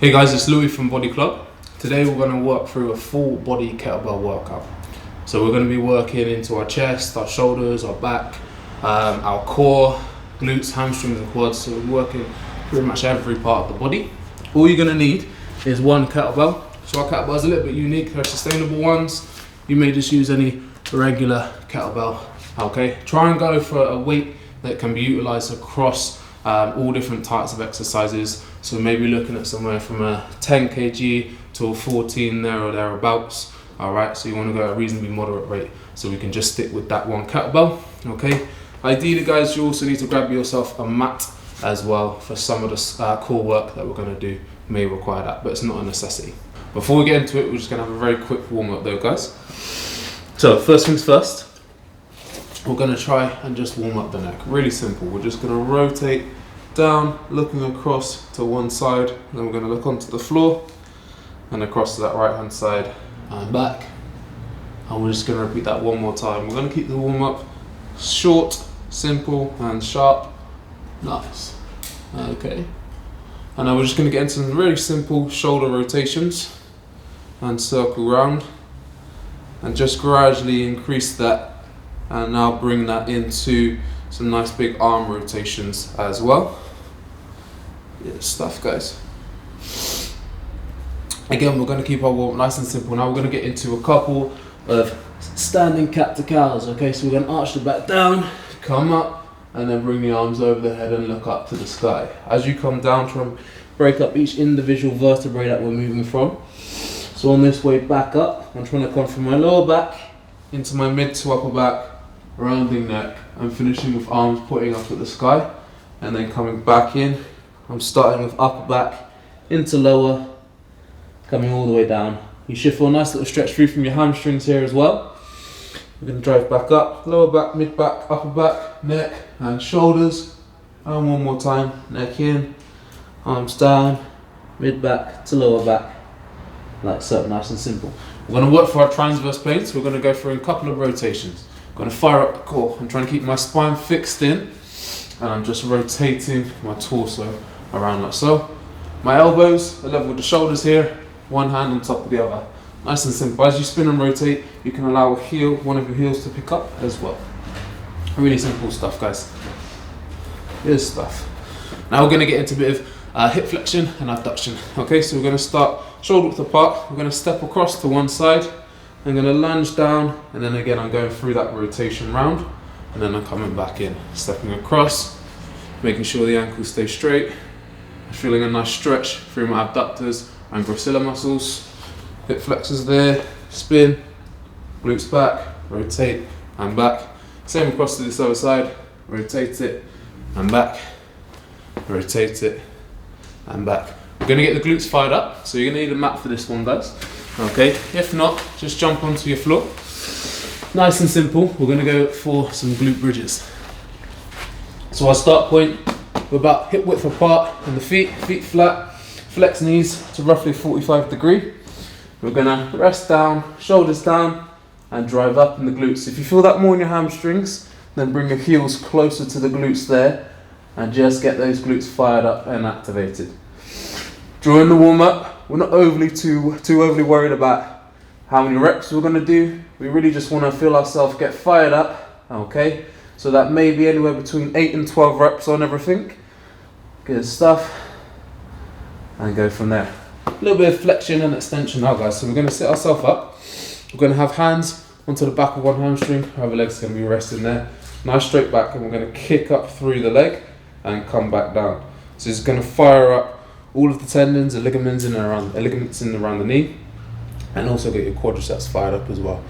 Hey guys, it's Louis from Body Club. Today we're going to work through a full body kettlebell workout. So we're going to be working into our chest, our shoulders, our back, our core, glutes, hamstrings and quads. So we're working pretty much every part of the body. All you're going to need is one kettlebell. So our kettlebell is a little bit unique. They're sustainable ones. You may just use any regular kettlebell. Okay, try and go for a weight that can be utilized across all different types of exercises. So maybe looking at somewhere from a 10 kg to a 14 there or thereabouts. All right, so you want to go at a reasonably moderate rate. So we can just stick with that one kettlebell. Okay, ideally guys, you also need to grab yourself a mat as well for some of the core work that we're going to do. May require that, but it's not a necessity. Before we get into it, we're just going to have a very quick warm up though guys. So first things first, we're going to try and just warm up the neck. Really simple. We're just going to rotate down, looking across to one side, then we're going to look onto the floor and across to that right hand side and back, and we're just going to repeat that one more time. We're going to keep the warm up short, simple and sharp. Nice. Okay, and now we're just going to get into some really simple shoulder rotations and circle round and just gradually increase that, and now bring that into some nice big arm rotations as well. Good stuff guys. Again, we're going to keep our warm nice and simple. Now we're going to get into a couple of standing cat to cows. Okay, so we're going to arch the back down, come up, and then bring the arms over the head and look up to the sky. As you come down, try and break up each individual vertebrae that we're moving from. So on this way back up, I'm trying to come from my lower back into my mid to upper back, rounding neck, and finishing with arms pointing up at the sky, and then coming back in. I'm starting with upper back into lower, coming all the way down. You should feel a nice little stretch through from your hamstrings here as well. We're going to drive back up, lower back, mid back, upper back, neck and shoulders, and one more time, neck in, arms down, mid back to lower back, like so, nice and simple. We're going to work for our transverse planes. We're going to go through a couple of rotations. I'm going to fire up the core. I'm trying to keep my spine fixed in, and I'm just rotating my torso around like so. My elbows are level with the shoulders here, one hand on top of the other. Nice and simple. As you spin and rotate, you can allow one of your heels to pick up as well. Really simple stuff guys. Good stuff. Now we're going to get into a bit of hip flexion and abduction. Okay, so we're going to start shoulder width apart. We're going to step across to one side. I'm going to lunge down, and then again I'm going through that rotation round, and then I'm coming back in, stepping across, making sure the ankles stay straight, feeling a nice stretch through my abductors and gracilis muscles. Hip flexors there, spin, glutes back, rotate and back. Same across to this other side, rotate it and back, rotate it and back. We're going to get the glutes fired up, so you're going to need a mat for this one guys. Okay, if not, just jump onto your floor. Nice and simple. We're going to go for some glute bridges. So our start point, we're about hip width apart on the feet flat, flex knees to roughly 45 degree. We're going to rest down, shoulders down, and drive up in the glutes. If you feel that more in your hamstrings, then bring your heels closer to the glutes there, and just get those glutes fired up and activated. During the warm up, we're not too overly worried about how many reps we're going to do. We really just want to feel ourselves get fired up. Okay, so that may be anywhere between 8 and 12 reps on everything. Good stuff, and go from there. A little bit of flexion and extension now guys. So we're going to sit ourselves up. We're going to have hands onto the back of one hamstring, our other leg's going to be resting there. Nice straight back, and we're going to kick up through the leg and come back down. So it's going to fire up all of the tendons, the ligaments in and around the knee, and also get your quadriceps fired up as well.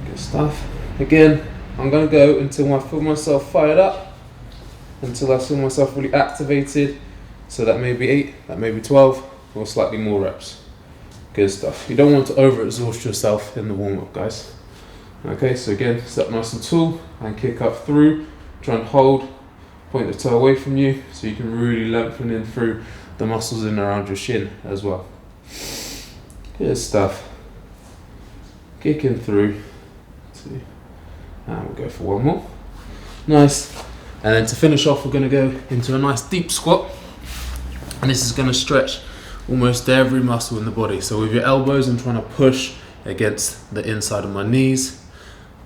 Good stuff. Again, I'm going to go until I feel myself fired up, until I feel myself really activated. So that may be 8, that may be 12, or slightly more reps. Good stuff. You don't want to overexhaust yourself in the warm-up guys. Okay, so again, step nice and tall and kick up through. Try and hold, point the toe away from you, so you can really lengthen in through the muscles in and around your shin as well. Good stuff. Kicking through. 2, and we'll go for one more. Nice. And then to finish off, we're going to go into a nice deep squat, and this is going to stretch almost every muscle in the body. So with your elbows, I'm trying to push against the inside of my knees.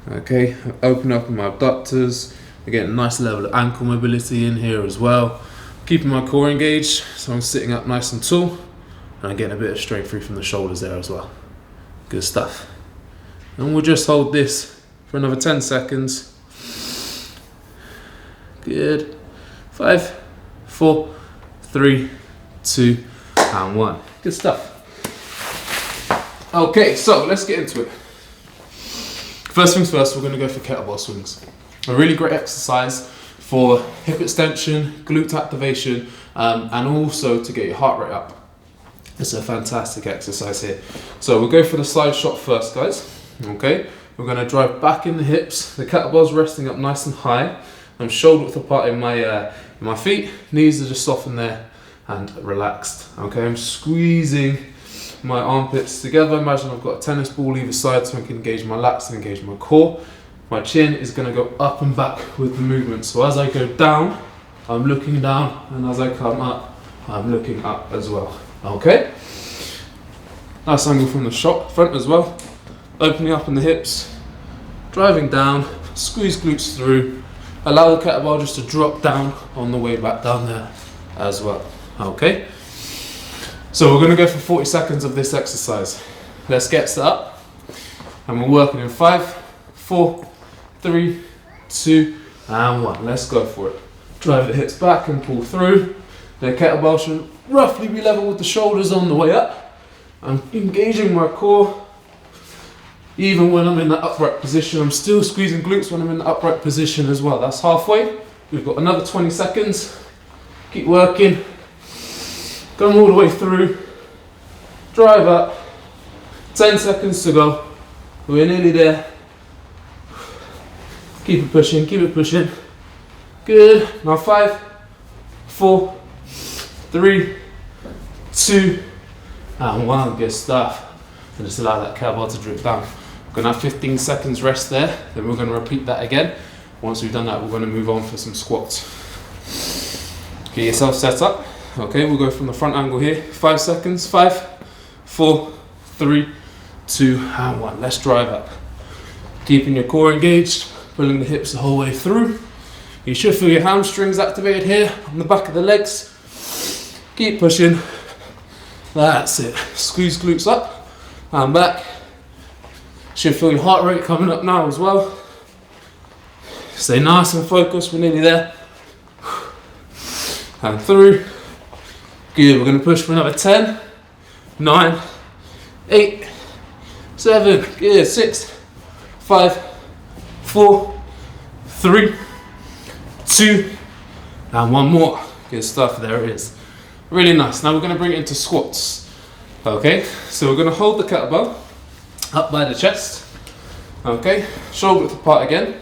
Okay, open up my abductors. I get a nice level of ankle mobility in here as well. Keeping my core engaged, so I'm sitting up nice and tall, and I'm getting a bit of strength through from the shoulders there as well. Good stuff. And we'll just hold this for another 10 seconds. Good. 5, 4, 3, 2, and 1. Good stuff. Okay, so let's get into it. First things first, we're going to go for kettlebell swings. A really great exercise for hip extension, glute activation, and also to get your heart rate up. It's a fantastic exercise here. So we'll go for the side shot first, guys. Okay, we're going to drive back in the hips. The kettlebell's resting up nice and high. I'm shoulder width apart in my feet. Knees are just softened there and relaxed. Okay, I'm squeezing my armpits together. Imagine I've got a tennis ball either side so I can engage my lats and engage my core. My chin is going to go up and back with the movement. So as I go down, I'm looking down, and as I come up, I'm looking up as well. Okay? Nice angle from the front as well. Opening up in the hips, driving down, squeeze glutes through. Allow the kettlebell just to drop down on the way back down there as well. Okay? So we're going to go for 40 seconds of this exercise. Let's get set up, and we're working in 5, 4, 3, 2, and 1. Let's go for it. Drive the hips back and pull through. The kettlebell should roughly be level with the shoulders on the way up. I'm engaging my core. Even when I'm in that upright position, I'm still squeezing glutes when I'm in the upright position as well. That's halfway. We've got another 20 seconds. Keep working. Come all the way through. Drive up. 10 seconds to go. We're nearly there. Keep it pushing, keep it pushing. Good. Now 5, 4, 3, 2, and 1. Good stuff. And just allow that kettlebell to drip down. We're going to have 15 seconds rest there. Then we're going to repeat that again. Once we've done that, we're going to move on for some squats. Get yourself set up. Okay, we'll go from the front angle here. 5 seconds. 5, 4, 3, 2, and 1. Let's drive up. Keeping your core engaged, pulling the hips the whole way through. You should feel your hamstrings activated here on the back of the legs. Keep pushing. That's it. Squeeze glutes up and back. Should feel your heart rate coming up now as well. Stay nice and focused. We're nearly there. And through. Good. We're going to push for another 10, 9, 8, 7, good, 6, 5, 4, 3, 2, and 1 more. Good stuff. There it is. Really nice. Now we're going to bring it into squats. Okay, so we're going to hold the kettlebell up by the chest. Okay, shoulder width apart again.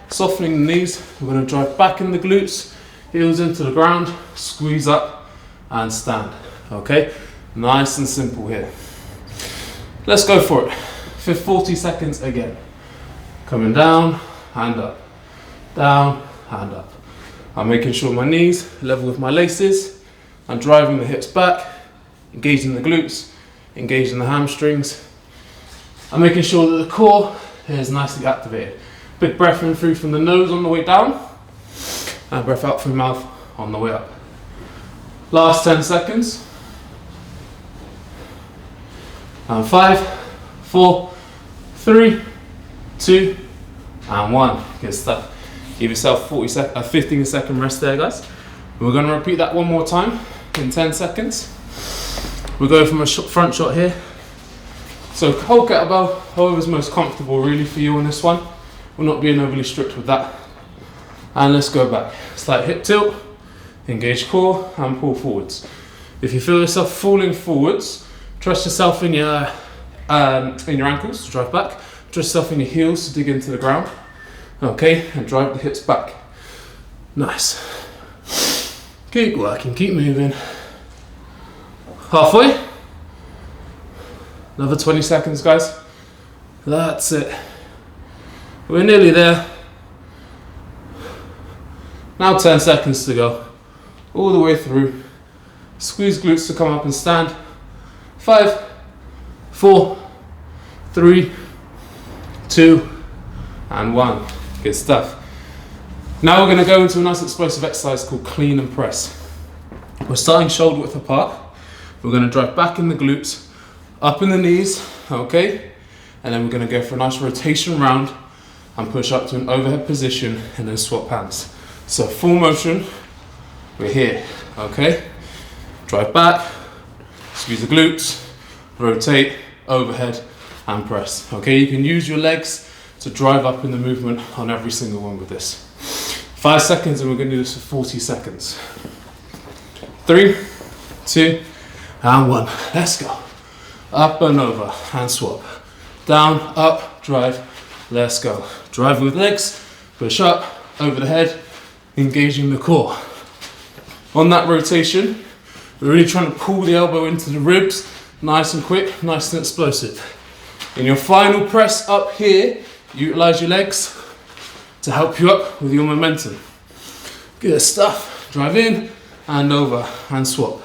Softening the knees. We're going to drive back in the glutes, heels into the ground, squeeze up and stand. Okay, nice and simple here. Let's go for it. For 40 seconds again. Coming down and up. Down and up. I'm making sure my knees level with my laces. I'm driving the hips back, engaging the glutes, engaging the hamstrings. I'm making sure that the core is nicely activated. Big breath in through from the nose on the way down, and breath out through the mouth on the way up. Last 10 seconds. And 5, 4, 3, 2, and 1. Good stuff. Give yourself 15 second rest there, guys. We're going to repeat that one more time in 10 seconds. We'll go from a front shot here. So hold kettlebell, however's most comfortable really for you on this one. We're not being overly strict with that. And let's go back. Slight hip tilt, engage core, and pull forwards. If you feel yourself falling forwards, trust yourself in your ankles to drive back. Trust yourself in your heels to dig into the ground. Okay, and drive the hips back. Nice. Keep working, keep moving. Halfway. Another 20 seconds, guys. That's it. We're nearly there. Now 10 seconds to go. All the way through. Squeeze glutes to come up and stand. 5, 4, 3, 2, and 1. Good stuff. Now we're going to go into a nice explosive exercise called clean and press. We're starting shoulder width apart. We're going to drive back in the glutes, up in the knees, okay? And then we're going to go for a nice rotation round and push up to an overhead position and then swap hands. So full motion, we're here, okay? Drive back, squeeze the glutes, rotate, overhead and press, okay? You can use your legs to drive up in the movement on every single one with this. 5 seconds and we're going to do this for 40 seconds. 3, 2, and 1. Let's go. Up and over and swap. Down, up, drive. Let's go. Drive with legs, push up, over the head, engaging the core. On that rotation, we're really trying to pull the elbow into the ribs, nice and quick, nice and explosive. In your final press up here, utilize your legs to help you up with your momentum. Good stuff. Drive in and over and swap.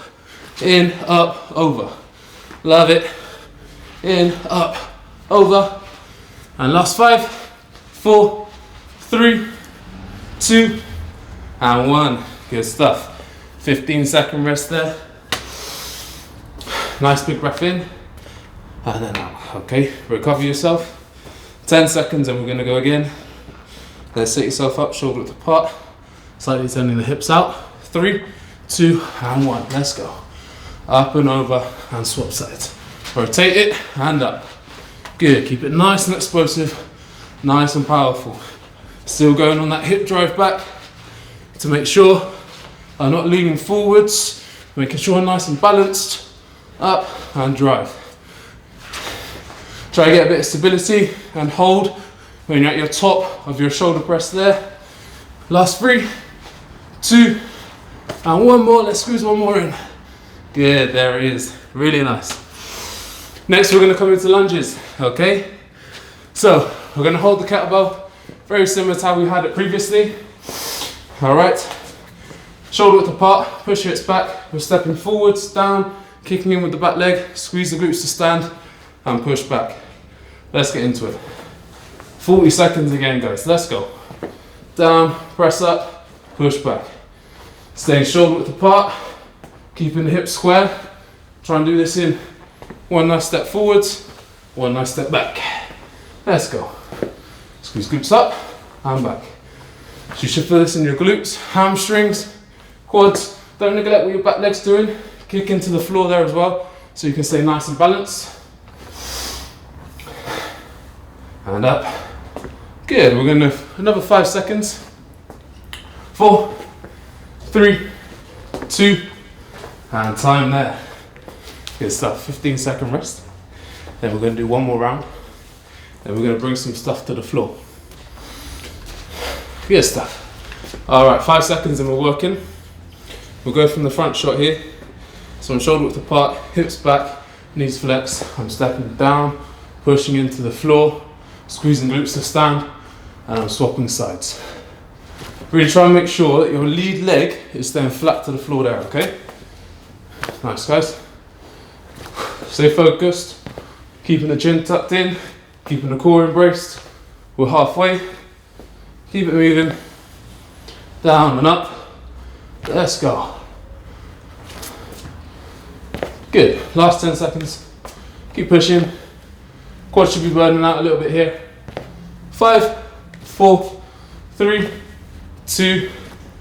In, up, over. Love it. In, up, over. And last 5, 4, 3, 2, and 1. Good stuff. 15-second rest there. Nice big breath in and then out. Okay, recover yourself. 10 seconds and we're going to go again. Let's sit yourself up, shoulder width apart, slightly turning the hips out. 3, 2, and 1. Let's go. Up and over and swap sides. Rotate it and up. Good. Keep it nice and explosive, nice and powerful. Still going on that hip drive back to make sure I'm not leaning forwards, making sure I'm nice and balanced. Up and drive. Try to get a bit of stability and hold when you're at your top of your shoulder press there. Last 3, 2, and 1 more. Let's squeeze one more in. Good, there it is. Really nice. Next, we're going to come into lunges, okay? So, we're going to hold the kettlebell, very similar to how we had it previously. All right. Shoulder width apart, push your hips back. We're stepping forwards, down, kicking in with the back leg, squeeze the glutes to stand, and push back. Let's get into it. 40 seconds again, guys. Let's go. Down, press up, push back. Staying shoulder width apart, keeping the hips square. Try and do this in 1 nice step forwards, 1 nice step back. Let's go. Squeeze glutes up and back. So you should feel this in your glutes, hamstrings, quads. Don't neglect what your back leg's doing. Kick into the floor there as well, so you can stay nice and balanced. And up. Good, we're going to another 5 seconds. 4, 3, 2, and time there. Good stuff, 15-second rest. Then we're going to do 1 more round. Then we're going to bring some stuff to the floor. Good stuff. All right, 5 seconds and we're working. We'll go from the front shot here. So I'm shoulder width apart, hips back, knees flex. I'm stepping down, pushing into the floor, squeezing glutes to stand, and I'm swapping sides. Really try and make sure that your lead leg is staying flat to the floor there, okay? Nice, guys. Stay focused, keeping the chin tucked in, keeping the core embraced. We're halfway. Keep it moving. Down and up. Let's go. Good. Last 10 seconds. Keep pushing. Quad should be burning out a little bit here. 5, 4, 3, 2,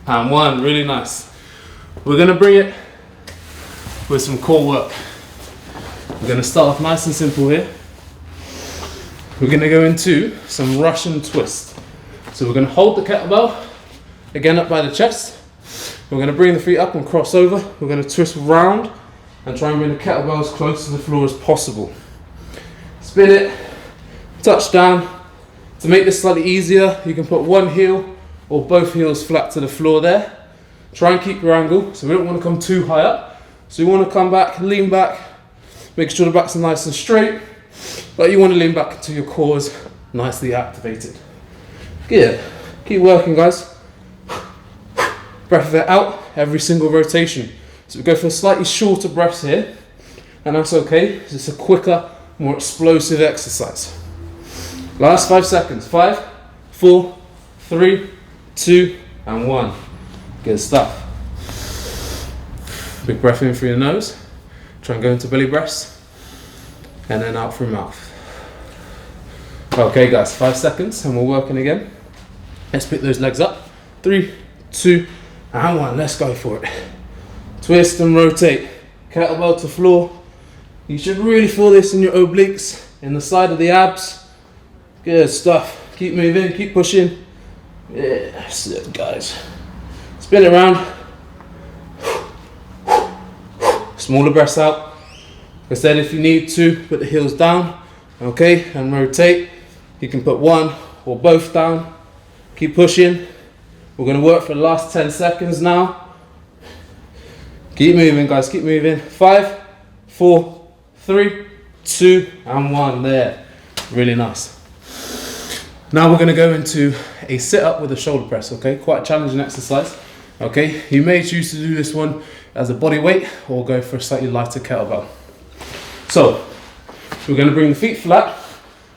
and 1. Really nice. We're going to bring it with some core work. We're going to start off nice and simple here. We're going to go into some Russian twist. So we're going to hold the kettlebell, again up by the chest. We're going to bring the feet up and cross over. We're going to twist round and try and bring the kettlebell as close to the floor as possible. Spin it, touch down. To make this slightly easier, you can put one heel or both heels flat to the floor there. Try and keep your angle, so we don't want to come too high up. So you want to come back, lean back, make sure the backs are nice and straight, but you want to lean back until your core is nicely activated. Good. Keep working, guys. Breath it out every single rotation. So we go for slightly shorter breaths here, and that's okay. It's a quicker, more explosive exercise. Last 5 seconds. 5, 4, 3, 2, and 1. Good stuff. Big breath in through your nose. Try and go into belly breaths, and then out through mouth. Okay guys, 5 seconds and we're working again. Let's pick those legs up. 3, 2, and 1. Let's go for it. Twist and rotate. Kettlebell to floor. You should really feel this in your obliques, in the side of the abs. Good stuff. Keep moving, keep pushing. Yeah, that's it guys. Spin it around. Smaller breaths out. Like I said, if you need to, put the heels down, okay, and rotate. You can put one or both down. Keep pushing. We're gonna work for the last 10 seconds now. Keep moving guys, keep moving. 5, 4, 3, 2, and 1, there. Really nice. Now we're gonna go into a sit-up with a shoulder press, okay? Quite a challenging exercise, okay? You may choose to do this one as a body weight or go for a slightly lighter kettlebell. So, we're gonna bring the feet flat.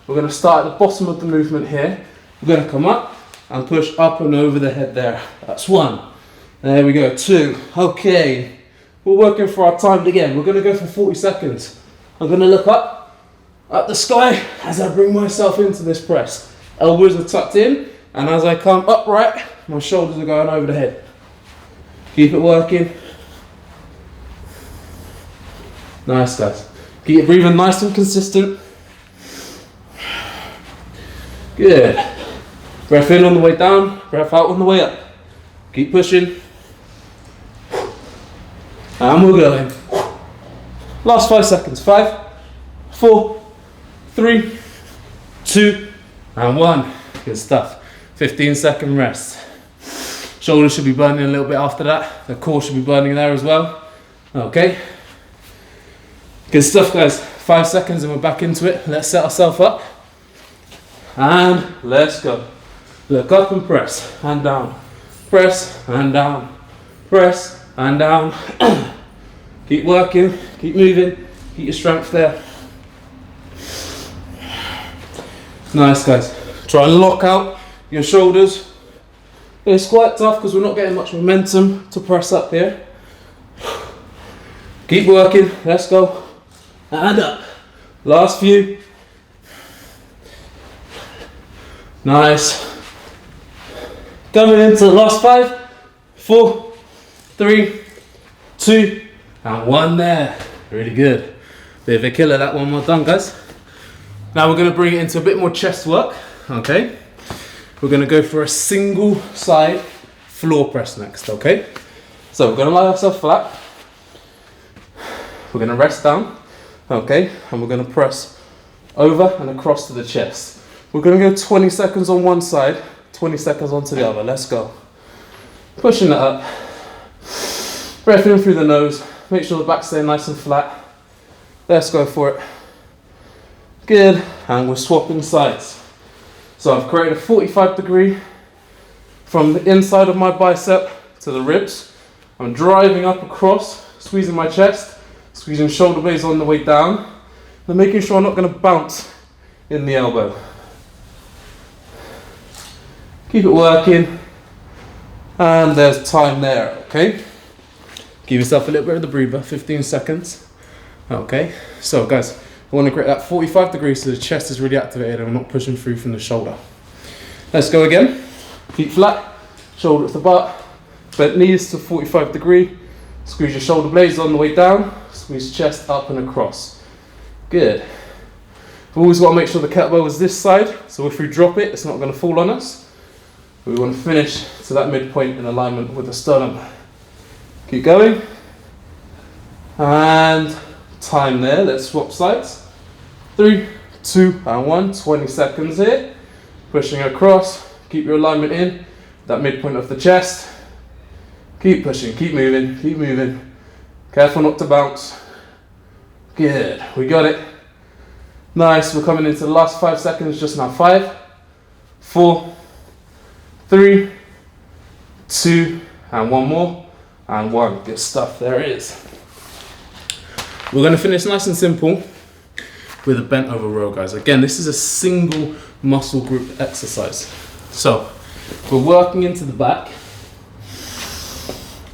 We're gonna start at the bottom of the movement here. We're gonna come up and push up and over the head there. That's 1. There we go, 2. Okay, we're working for our timed again. We're gonna go for 40 seconds. I'm gonna look up at the sky as I bring myself into this press. Elbows are tucked in, and as I come upright, my shoulders are going over the head. Keep it working. Nice guys. Keep your breathing nice and consistent. Good. Breath in on the way down, breath out on the way up. Keep pushing. And we're going. Last 5 seconds. 5, 4, 3, 2, and 1. Good stuff. 15-second rest. Shoulders should be burning a little bit after that. The core should be burning there as well. Okay. Good stuff guys. 5 seconds and we're back into it. Let's set ourselves up. And let's go. Look up and press. And down. Press and down. Press and down. Keep working. Keep moving. Keep your strength there. Nice guys. Try and lock out your shoulders. It's quite tough because we're not getting much momentum to press up here. Keep working. Let's go. And up. Last few. Nice. Coming into the last 5, 4, 3, 2, and 1 there. Really good. Bit of a killer that one. Well done guys. Now we're going to bring it into a bit more chest work. Okay. We're going to go for a single side floor press next. Okay. So we're going to lie ourselves flat. We're going to rest down. Okay. And we're going to press over and across to the chest. We're going to go 20 seconds on one side, 20 seconds onto the other. Let's go. Pushing that up. Breath in through the nose. Make sure the back's staying nice and flat. Let's go for it. Good. And we're swapping sides. So I've created a 45-degree from the inside of my bicep to the ribs. I'm driving up across, squeezing my chest, squeezing shoulder blades on the way down, and making sure I'm not going to bounce in the elbow. Keep it working. And there's time there, okay? Give yourself a little bit of the breather, 15 seconds. Okay, so guys, I want to create that 45 degrees so the chest is really activated and we're not pushing through from the shoulder. Let's go again. Feet flat, shoulder at the butt, bent knees to 45 degree. Squeeze your shoulder blades on the way down. Squeeze chest up and across. Good. We've always got to make sure the kettlebell is this side, so if we drop it, it's not going to fall on us. We want to finish to that midpoint in alignment with the sternum. Keep going. And time there. Let's swap sides. 3, 2, and 1. 20 seconds here. Pushing across. Keep your alignment in. That midpoint of the chest. Keep pushing. Keep moving. Keep moving. Careful not to bounce. Good. We got it. Nice. We're coming into the last 5 seconds just now. 5, 4, 3, 2, and 1 more. And 1. Good stuff. There it is. We're gonna finish nice and simple with a bent over row, guys. Again, this is a single muscle group exercise. So we're working into the back.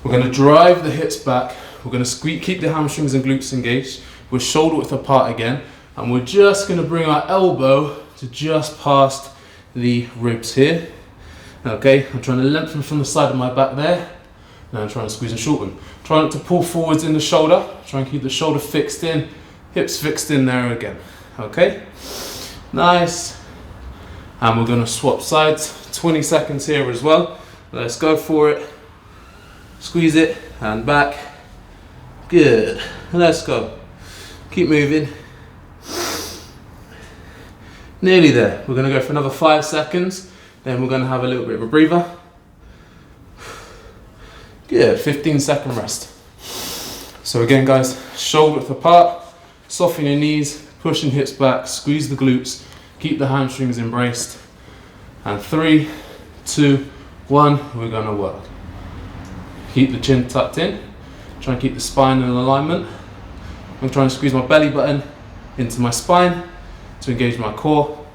We're gonna drive the hips back. We're gonna keep the hamstrings and glutes engaged. We're shoulder width apart again. And we're just gonna bring our elbow to just past the ribs here. Okay, I'm trying to lengthen from the side of my back there. And I'm trying to squeeze and shorten. Try not to pull forwards in the shoulder. Try and keep the shoulder fixed in, hips fixed in there again. Okay, nice. And we're gonna swap sides. 20 seconds here as well. Let's go for it. Squeeze it and back. Good. Let's go. Keep moving. Nearly there. We're gonna go for another 5 seconds. Then we're gonna have a little bit of a breather. Good, 15-second rest. So again, guys, shoulder width apart, soften your knees, pushing hips back, squeeze the glutes, keep the hamstrings embraced. And 3, 2, 1, we're gonna work. Keep the chin tucked in, try and keep the spine in alignment. I'm trying to squeeze my belly button into my spine to engage my core.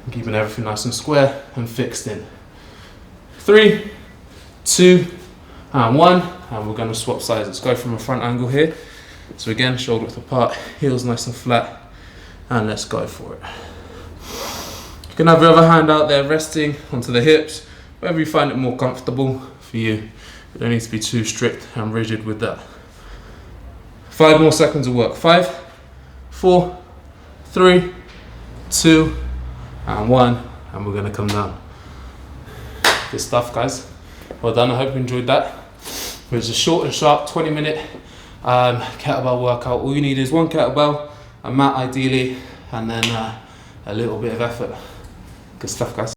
I'm keeping everything nice and square and fixed in. 3, 2, and 1, and we're going to swap sides. Let's go from a front angle here. So again, shoulder width apart, heels nice and flat, and let's go for it. You can have your other hand out there resting onto the hips, wherever you find it more comfortable for you. You don't need to be too strict and rigid with that. 5 more seconds of work. 5, 4, 3, 2, and 1, and we're going to come down. Good stuff, guys. Well done, I hope you enjoyed that. It was a short and sharp 20-minute kettlebell workout. All you need is one kettlebell, a mat ideally, and then a little bit of effort. Good stuff, guys.